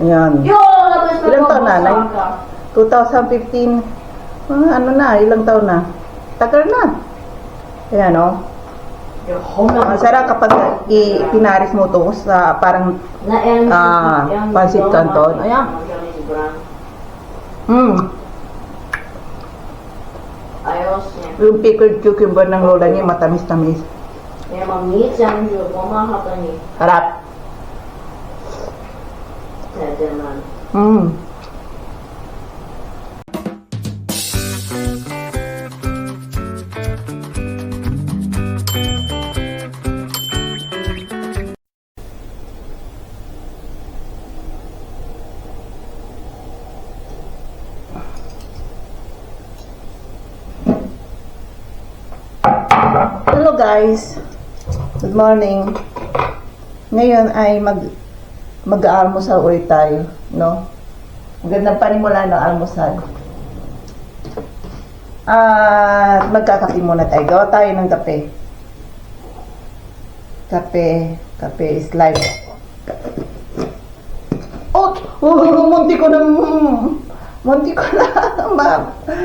Ayan. Ilang taon na? 2015. Ano na, ilang taon na? Tagal na. Ayan, o. Masarap kapag pinaris mo to sa parang pancit canton. Ayan. Yung pickled cucumber ng lola niya, matamis-tamis. Harap. Hello guys, good morning. Ngayon ay mag-aalmusal ulit tayo, no? Magandang panimula ng almusal. At magkakape muna tayo. Gawa tayo ng kape. Kape is life. Munti ko na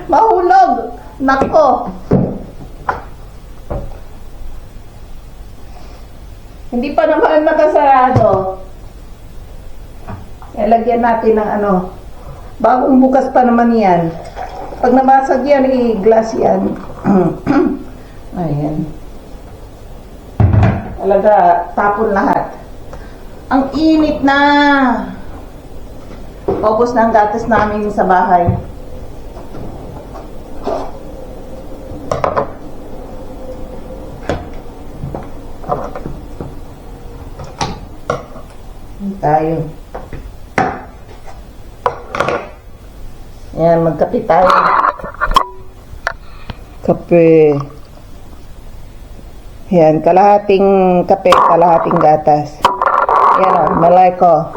mahulog. Nako. Hindi pa naman nakasarado. Lagyan natin ng ano. Bagong bukas pa naman yan. Pag nabasag yan, i-glass yan. Ayan. Talaga, tapon lahat. Ang init na. Ubos na ang gatas namin sa bahay. Tayo. Yan, magkape tayo. Kape. Yan, kalahating kape, kalahating gatas. Yan o, malay ko.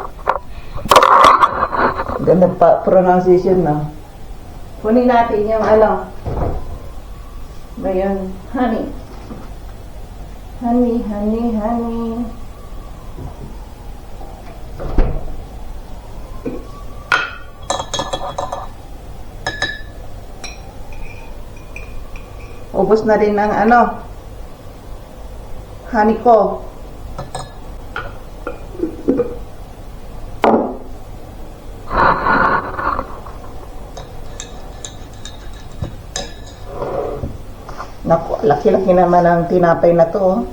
Ganda pa pronunciation, no? Kunin natin yung ano. Ba yun? Honey. Honey. Ubos na rin ang ano, honey ko. Naku, laki-laki naman ang tinapay na to.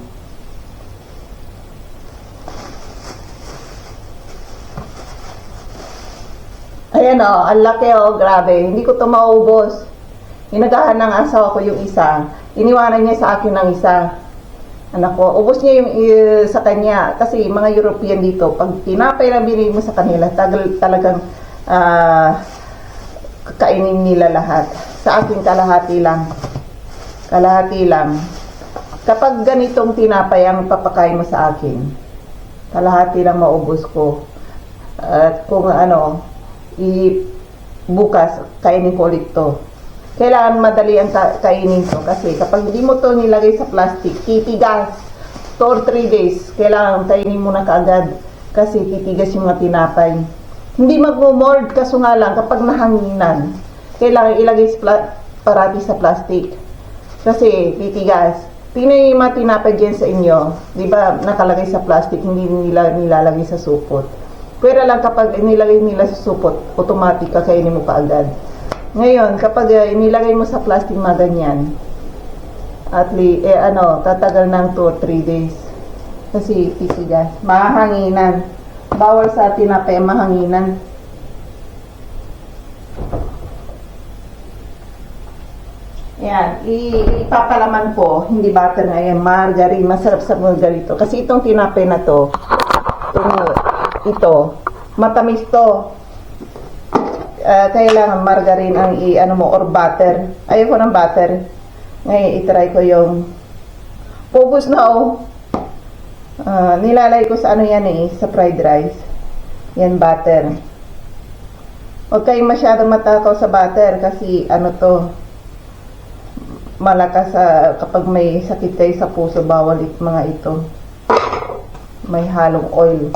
Ayan o, ang laki o, grabe. Hindi ko to maubos. Inagahan ng asawa ko yung isa. Iniwanan niya sa akin ng isa. Anak ko, ubos niya yung sa kanya. Kasi mga European dito, pag tinapay na binili mo sa kanila, talagang kakainin nila lahat. Sa akin, kalahati lang. Kalahati lang. Kapag ganitong tinapay ang papakain mo sa akin, kalahati lang maubos ko. At kung ano, bukas, kainin ko ulit to. Kailangan madali ang kainin to kasi kapag hindi mo to nilagay sa plastic, titigas. 2 or 3 days, kailangan kainin mo na kaagad kasi titigas yung mga tinapay. Hindi magmo-mold kaso nga lang kapag nahanginan, kailangan ilagay parati sa plastic kasi titigas. Tingnan yung mga tinapay dyan sa inyo, di ba nakalagay sa plastic, hindi nila nilalagay sa supot. Pero lang kapag nilagay nila sa supot, automatic kakainin mo kaagad. Ngayon, kapag inilagay mo sa plastic mga ganyan, at least, tatagal ng 2 or 3 days. Kasi, titigas. Mahanginan. Bawal sa tinapay, mahanginan. Yan. Ipapalaman ko, hindi butter ngayon, margarine. Masarap sa margarine to. Kasi itong tinapay na to, ito, matamis to. Kailangan margarine ang or butter. Ayoko ng butter. Ngayon, itry ko yung pubos na nilalay ko sa sa fried rice. Yan, butter. Huwag kayong masyadong matakaw sa butter kasi malakas kapag may sakit kayo sa puso, bawal mga ito. May halong oil.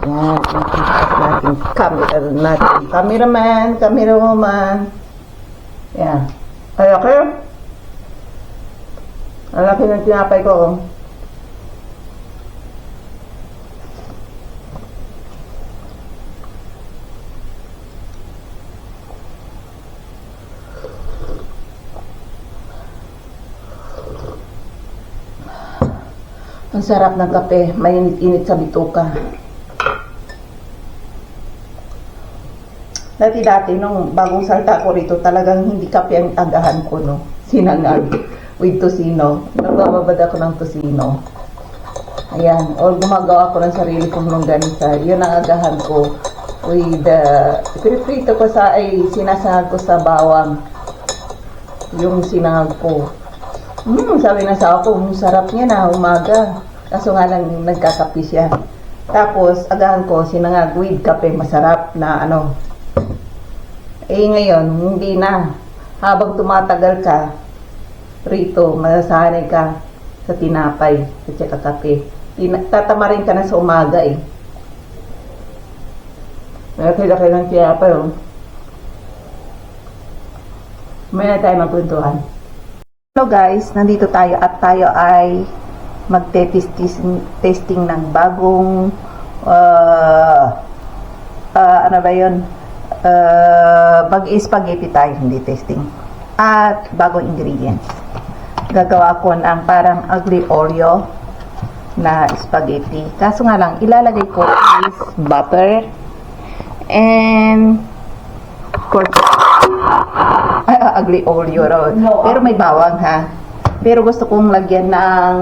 Yan, natin cameraman, camerawoman. Yan. Ay, okay. Ang laki ng tinapay ko. Oh. Ang sarap ng kape, mainit-init sa bituka. Dati, nung bagong salta ko rito, talagang hindi kape ang agahan ko, no? Sinangag with tosino. Nagbababad ako ng tosino. Ayan, or gumagawa ko ng sarili kong longganisa. Yun ang agahan ko. With pinipirito ko sa, sinasangag ko sa bawang. Yung sinangag ko. Sabi ng asawa ko, sarap niya na umaga. Kaso nga lang nagkakape siya. Tapos, agahan ko, sinangag with kape, masarap na ano. Ngayon, hindi na. Habang tumatagal ka, rito, masasanay ka sa tinapay, at saka kape. Tatamarin ka na sa umaga eh. Laki-laki ng tinapay oh. May na tayo magkwentuhan. Hello guys, nandito tayo at tayo ay magte-testing ng bagong ano ba yun? Mag-spaghetti tayo, hindi testing. At bagong ingredients. Gagawa ko ng parang ugly Oreo na spaghetti. Kaso nga lang, ilalagay ko is butter and ugly Oreo raw. Pero may bawang ha. Pero gusto kong lagyan ng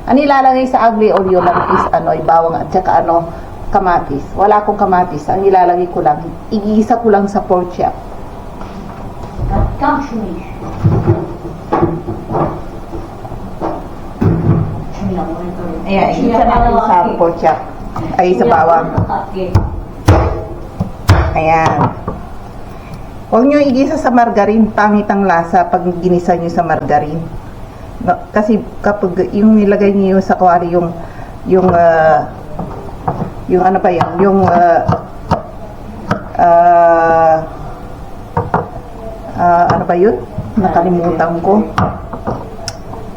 ang ilalagay sa ugly Oreo lang is bawang at saka kamatis. Wala akong kamatis. Ang ilalagay ko lang, igisa ko lang sa pork chop. Ayan, igisa natin sa pork chop. Ay, sa bawang. Ayan. Huwag nyo igisa sa margarine, pangit ang lasa pag ginisa nyo sa margarine. No, kasi kapag yung nilagay nyo sa kuwari yung ano pa yan, ano ba yun? Nakalimutan ko.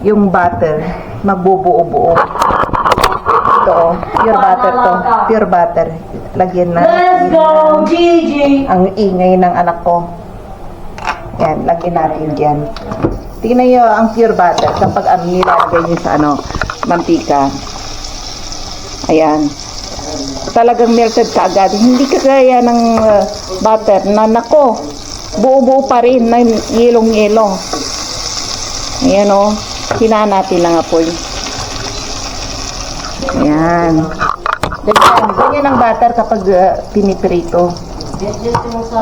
Yung butter, magbubuo-buo. Ito oh, pure butter to. Pure butter. Lagyan na. Let's go, Gigi! Ang ingay ng anak ko. Yan, lagyan natin dyan. Tingnan nyo ang pure butter kapag nilalagay nyo sa mantika. Ayan. Talagang melted ka agad. Hindi kagaya ng butter na nako, buo-buo pa rin na yelong-yelo. Ayan o. Hinaan natin lang apoy. Ayan. Ganyan ang butter kapag piniprito.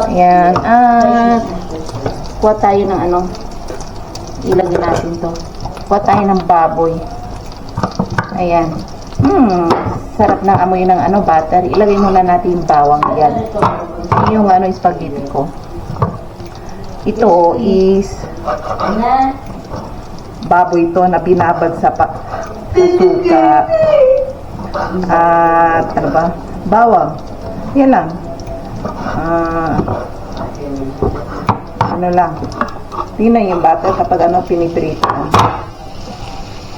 Ayan. At kuha tayo ng ilagay natin to. Kuha tayo ng baboy. Ayan. Sarap ng amoy ng butter. Ilagay muna natin yung bawang. Ayan. Yung spaghetti ko. Ito is baboy to na binabad sa suka. At ano ba? Bawang. Yan lang. Ano lang. Tingnan yung butter kapag piniprito.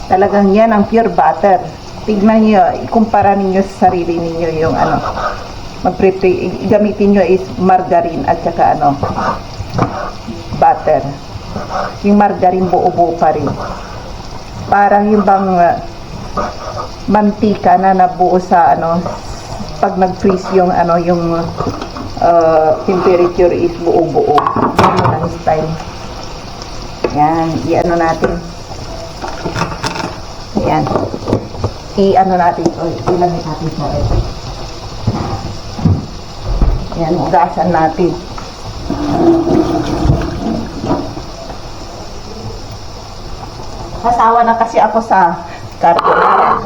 Talagang yan ang pure butter. Tignan nyo, ikumpara ninyo sa sarili ninyo yung gamitin nyo is margarine at saka butter. Yung margarine buo-buo pa rin. Parang yung bang mantika na nabuo sa pag nag-freeze yung temperature is buo-buo. Yan ang style. Yan, i-ano natin. Yan. I-ano natin. Ilagay natin sa red. Yan, hugasan natin. Kasawa na kasi ako sa carbonara.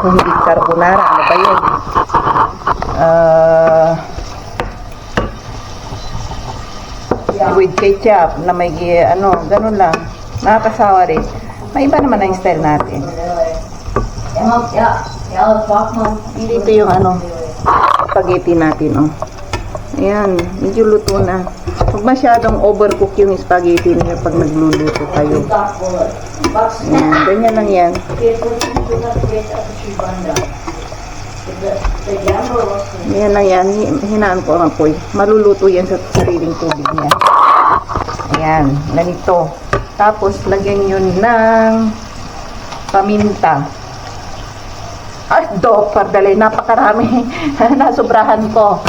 Hindi carbonara. Ano ba yun? With ketchup na may ganun lang. Nakakasawa rin. May iba naman ang style natin. Ja, fuck man. Dito yung ano, spaghetti natin, oh. Ayan, medyo luto na. Huwag masyadong overcook yung spaghetti niyo pag nagluluto kayo. Ayan, ganyan lang yan. Yan lang yan. Hinaan ko ang apoy. Maluluto yan sa sariling tubig niya. Ayan, ganito. Tapos, lagyan nyo ng paminta. Ay, pardali. Napakarami. Nasubrahan ko.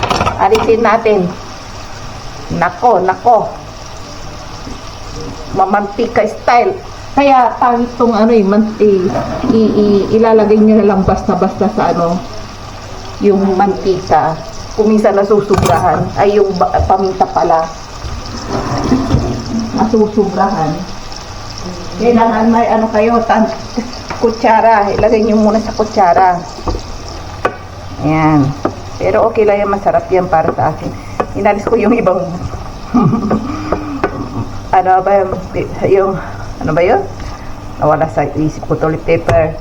Alisin natin. Nako. Mamantika style. Kaya, pangit tong ano ilalagay nyo na lang basta-basta sa ano, yung mantika. Kung minsan nasusubrahan, ay yung paminta pala. Nasusubrahan. Kailangan may ano kayo, kutsara. Ilagay nyo muna sa kutsara. Ayan. Pero okay lang yan, masarap yan para sa akin. Inalis ko yung ibang ano ba yun? Nawala sa isip ko, toilet paper.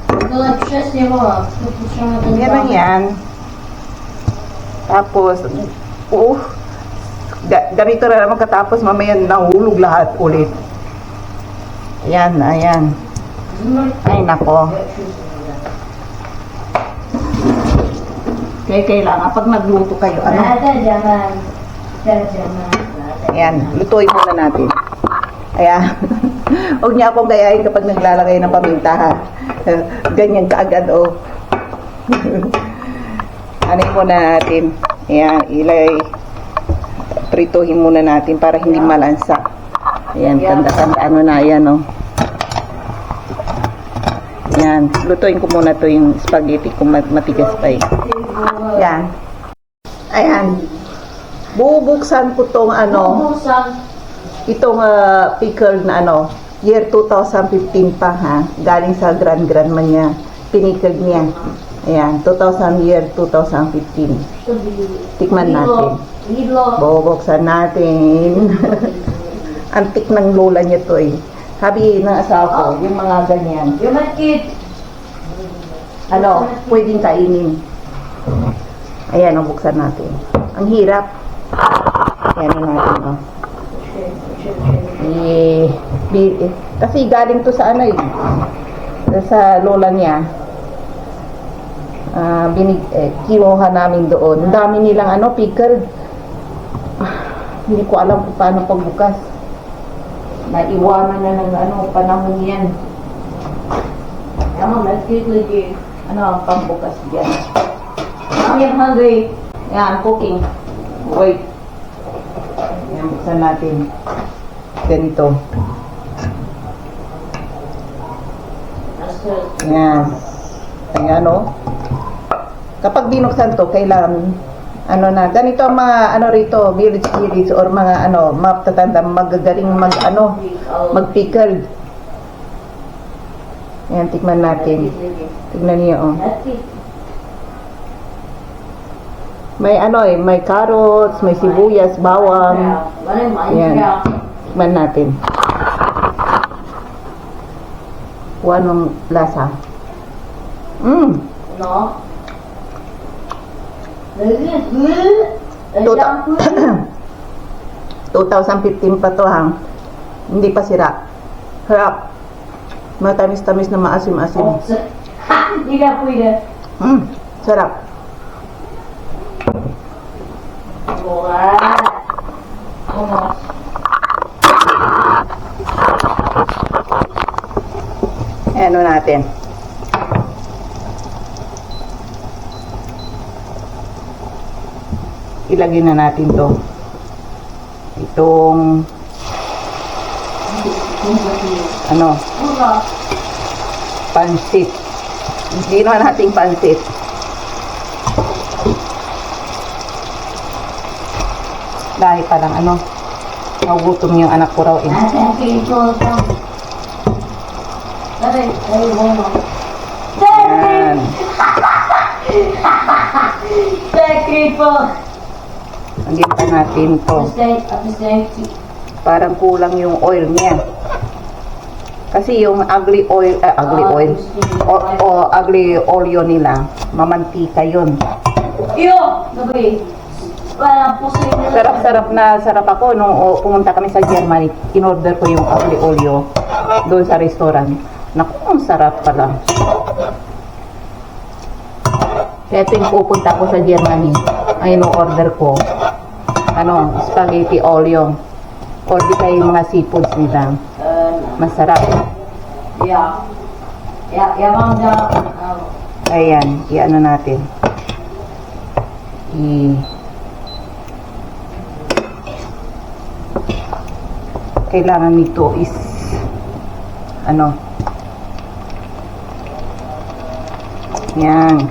Yan lang yan. Tapos, ganito na naman katapos, mamaya nahulog lahat ulit. Ayan. Ay, nako. Kaya kailangan, pag nagluto kayo, ano? Ayan, lutuin muna natin. Ayan. Huwag niya akong gayahin kapag naglalagay ng paminta, ha. Ganyan kaagad, oh. Anin muna natin. Ayan, prituhin muna natin para hindi malansa. Ayan, kanda-kanda, ano na, ayan, oh. Ayan, lutuin ko muna to yung spaghetti kung matigas pa, eh. Ayan. Ayan. Bubuksan ko tong ano, itong pickle na ano, year 2015 pa, ha. Galing sa grandma niya. Pinikag niya. Ayan, 2015. Tikman natin. Bubuksan natin. Antik ng lola niya to, eh. Sabi ng asawa ko, yung mga ganyan. Ano, pwedeng kainin. Ayan, buksan natin. Ang hirap. Ayan natin, oh. Kasi galing to sa ano, eh. Sa lola niya. Kinuha namin doon. Ang dami nilang ano, pickle. Hindi ko alam kung paano pagbukas. Naiwanan na ng ano, panahon yan. Ano ang pambukas dyan? I'm hungry. Yan, cooking. Wait. Yan, buksan natin. Ganito. Yan. Ayan, oh. Kapag binuksan to, kailangan ano na, ganito ang mga ano rito, village series or mga ano, matatanda, magagaling mag-pickled. Ayan, tikman natin. Tignan niyo, oh. May ano, may carrots, may sibuyas, bawang. Ayan, tikman natin. Kung anong lasa. No. 2015 pa to, ha. Hindi pa sira. Harap. Matamis-tamis na maasim-asim. Hindi ka pwede. Sarap. Ano natin. Ilagay na natin to. Itong ano, pansit. Hindi naman natin pansit. Dahil parang ano, nagugutom yung anak ko raw, eh. Yan. Lagyan pa natin to. Parang kulang yung oil niya. Kasi yung ugly oil, ugly oleo nila, mamantika yun. Yo! Gabi. Wala po sa inyo. Sarap ako nung pumunta kami sa Germany. In-order ko yung ugly oleo doon sa restaurant. Naku, ang sarap pala. Kaya tuwing pupunta ako sa Germany, ay in-order ko spaghetti oleo. Or di kayo yung mga seafoods nila. Masarap. Yeah. Yeah, ma'am. Ayan, i-ano natin. Kailangan nito is yan.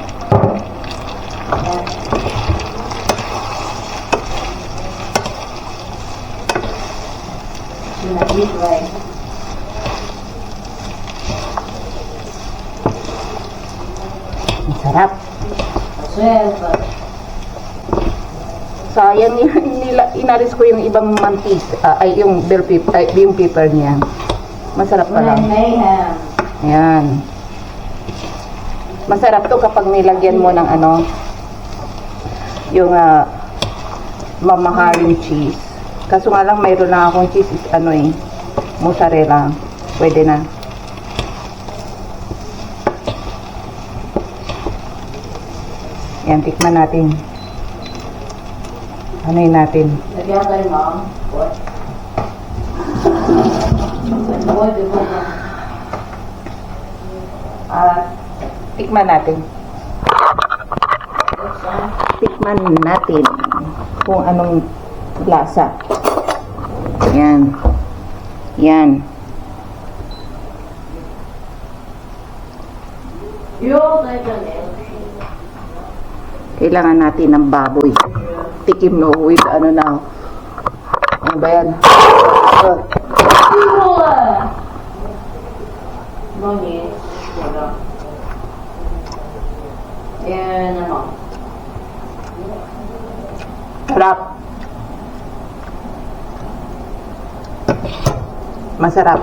Masarap. Sayang inalis ko yung ibang mantis, ay yung bell pepper, yung pepper niya. Masarap pala. Ayan. Masarap to kapag nilagyan mo ng yung mamahaling cheese. Kaso nga lang mayroon lang akong cheese is mozzarella. Pwede na. Yan, tikman natin. Ano'y natin. Lagyan tayo, ma'am. What? Tikman natin. Tikman natin kung anong lasa. Yan. Yan. Yo, tayo. Kailangan natin ng baboy. Tikim no with na. Ano ba yan? Monies. Wala. Yan, Sarap. Masarap.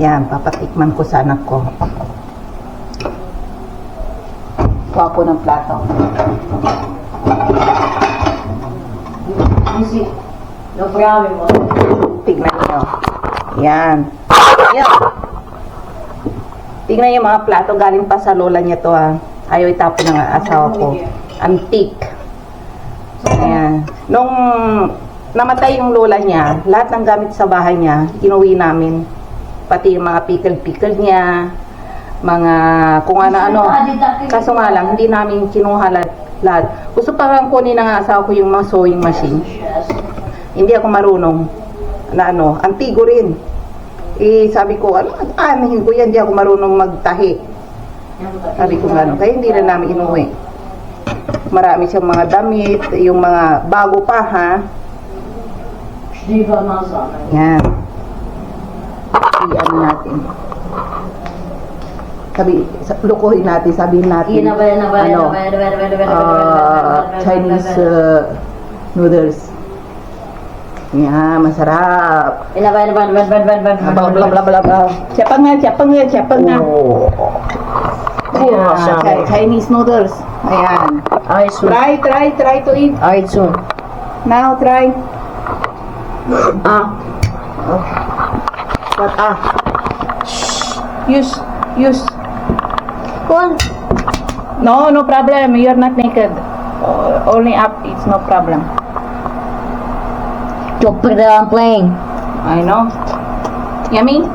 Yan, papatikman ko sa anak ko. Kuha ko ng plato. No problem mo. Tignan nyo. Yan. Yan. Tignan yung mga plato. Galing pa sa lola niya to Ayaw itapon ng asawa ko. Antique. Ayan. Nung namatay yung lola niya, lahat ng gamit sa bahay niya, inuwi namin. Pati yung mga pickle-pickle niya, mga kung ano-ano. Kaso nga lang, hindi namin kinuha lahat. Gusto pa kang kunin ng asawa ko yung mga sewing machine. Hindi ako marunong na antigo rin. Sabi ko, anahin ko yan, hindi ako marunong magtahi. Sabi ko gano'n. Kaya hindi na namin inuwi. Marami siyang mga damit, yung mga bago pa Yan. I-ano natin. Lukuhin natin, sabihin natin. Chinese noodles. Yan, masarap. Siapa nga. Chinese noodles. Ayan. Try to eat. Now, try. What? Use. No problem. You're not naked. Only up. It's no problem. I'm playing. I know. Yummy?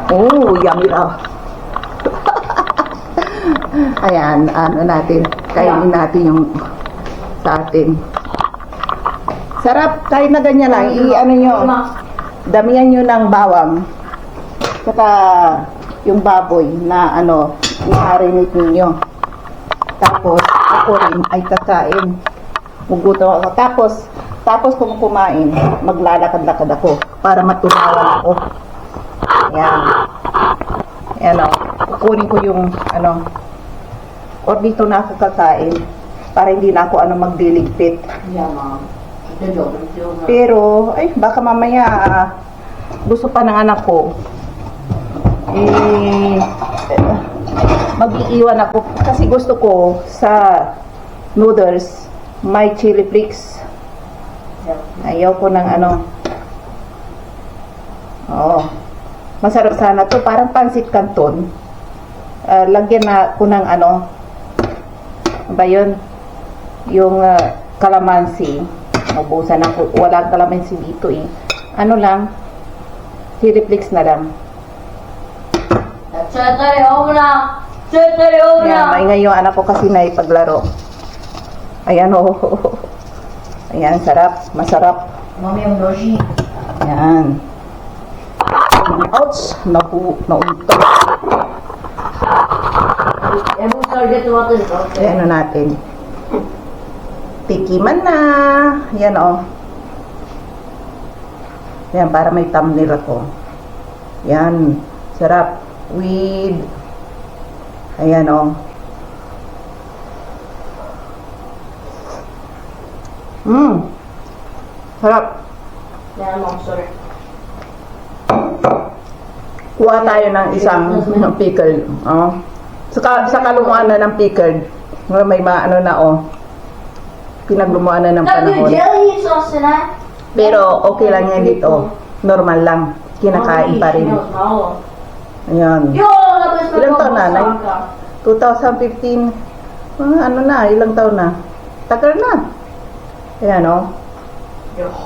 Oh, yummy raw. Ayan, kainin natin yung sa atin. Sarap, kahit na ganyan lang. Damihan nyo ng bawang. Saka yung baboy na i-marinate ninyo. Tapos, ako rin ay kakain. Mugutom ako. Tapos kung kumain, maglalakad-lakad ako para matunawan ako. Ayan kukunin ko yung or dito na ako kakain para hindi na ako magdiligpit. Yeah, mom. Pero, ay, baka mamaya gusto pa ng anak ko. Mag-iiwan ako. Kasi gusto ko sa noodles, may chili flakes. Ayaw ko ng ano. Oo. Masarap sana to. Parang pansit canton. Lagyan na ko ng ano. Ba yun? Yung kalamansi. Naubusan ako. Walang kalamansi dito eh. Ano lang? Chili flakes na lang. Ayan, maingay yung anak ko kasi na ipaglaro. Ayan o. Ayan, sarap. Masarap. Mami, yung logi. Ayan. Ouch! Naunto. Ayan na natin. Tikiman na. Ayan o. Ayan, para may thumbnail ako. Ayan. Sarap. With ayan o. Sarap. Sorry. Kuha tayo ng isang pickle. Oh. Sa kalumuan na ng pickle. May ano na pinaglumuan na ng panahon. jelly sauce in that? Pero okay lang yan dito. Normal lang. Kinakain pa rin. Ayan. Ilang taon na, Nay? 2015. Ano na, ilang taon na? Tagal na. Ayan o.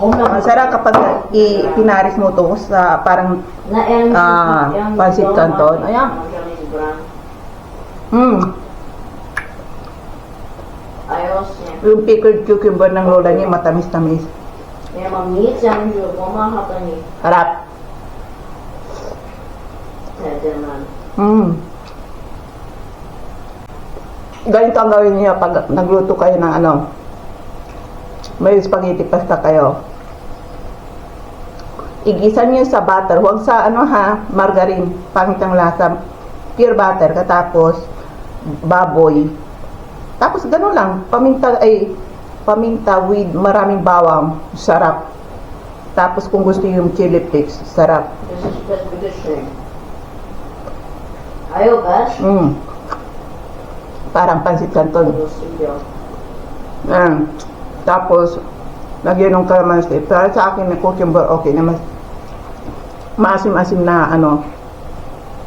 Masarap kapag pinaris mo to sa parang pansit canton. Ayan. Yung pickled cucumber ng lola niya, matamis-tamis. Harap. Ganito ang gawin niya pag nagluto kayo ng ano. May spaghetti pasta kayo. Igisa niyo sa butter. Huwag sa margarine. Pangit ang lasa. Pure butter. Katapos, baboy. Tapos gano'n lang. Paminta with maraming bawang. Sarap. Tapos kung gusto yung chili flakes, sarap. Ayaw, Bash? Parang pansit canton. Tapos, lagyan ng kalamansi. Para sa akin, may cucumber, okay na. Maasim-asim na,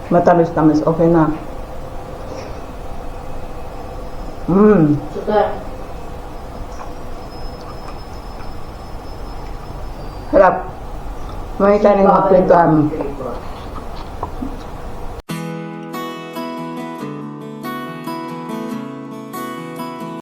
matamis-tamis, okay na. Sugar. Harap. May kanin magpintuan.